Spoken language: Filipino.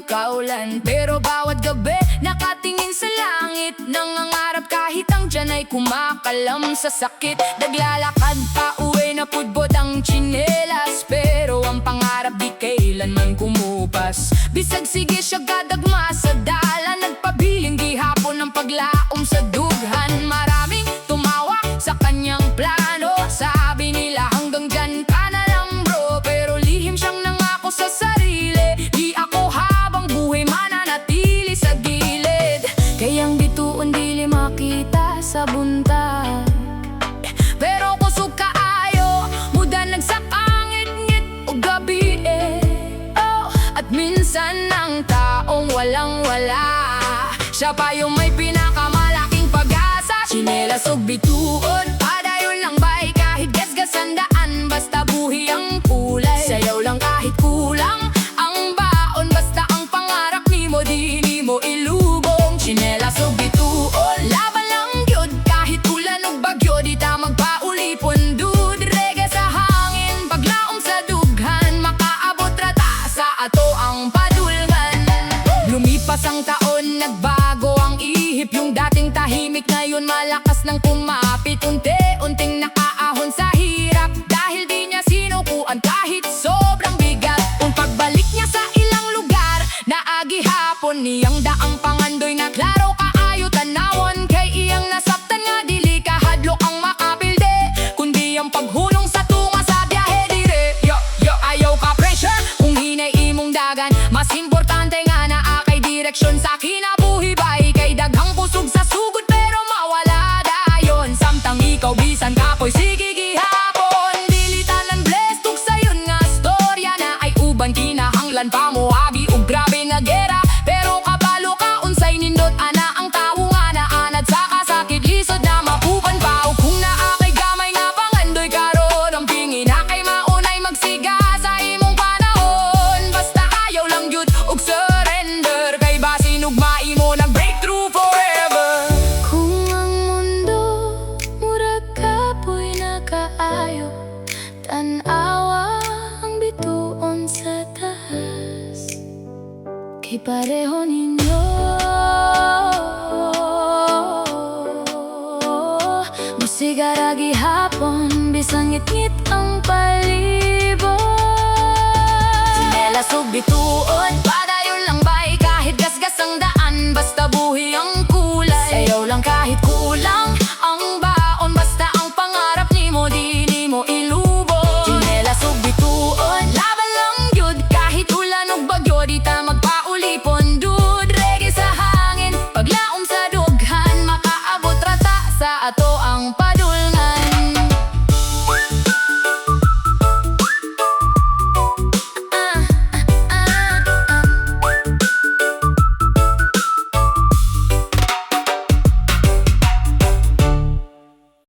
kaulan. Pero bawat gabi nakatingin sa langit, nangangarap kahit ang tiyan ay kumakalam sa sakit. Naglalakad pa uwi na pudbot ang tsinelas, pero ang pangarap di kailanman kumupas. Bisag sige siya gadagma sa dala, nagpabiling gihapon ng paglaum sa dughan. Maraming tumawa sa kanyang plano, sabi nila hanggang dyan ka na lang bro. Pero lihim siyang nangako sa sarili, di ako habang buhay mananatili sa gilid. Kayang bituon dili makita sa buntag, pero kusog kaayo muda nagsakangit-ngit o gabi oh, at minsan ang taong walang-wala, siya pa yung may pinakamalaking pag-asa. Tsinelas og bituon, padayon lang bay kahit gasgasan daan, basta buhi ang kulay. Sayaw lang kahit kulang ang baon, basta ang pangarap nimo di nimo ilubong. Tsinelas og bituon, laban lang gyud kahit ulan ug bagyo, di ta magpaulipon dude. Reggae sa hangin, paglaom sa dughan, makaabot rata sa ato ang padulngan. Lumipas ang taon, nagbago ang ihip, yung dating tahimik ngayon malakas nang kumapit. Unti-unting nakaahon sa hirap, dahil di niya sinukuan kahit sobrang bigat. Kung pagbalik niya sa ilang lugar, naagihapon niyang daang pangandoy na klaro kaayo tanawon. Kay iyang nasabtan nga dili kahadlok ang makapilde, kundi ang paghulong sa tunga sa biyahe dire. Ayaw ka pressure kung hinay imong dagan, mas importante nga na akay direksyon sa kinabuhi bay. Kay daghang kusog sa sugod pero mawala dayon, samtang ikaw bisan kapoy sige gihapon. Dili tanan blessed ug sayon nga storya na ay uban kinahanglan pa mo abi ug grabe nga gera. Pero kabalo ka unsay nindot ana ang tawo nga naanad sa kasakit, lisod na mapupan pa. Ug kung naa kay gamay nga pangandoy karon, ang pingin na kay maunay magsiga sa imong panahon. Basta ayaw lang gyud ug surrender, kay basin ug maimo ng breakthrough forever. Kung ang mundo murag kapoy na kaayo, tan-awa ang bituon sa taas, kay pareho ninyo musigara gihapon, bisan ngit-ngit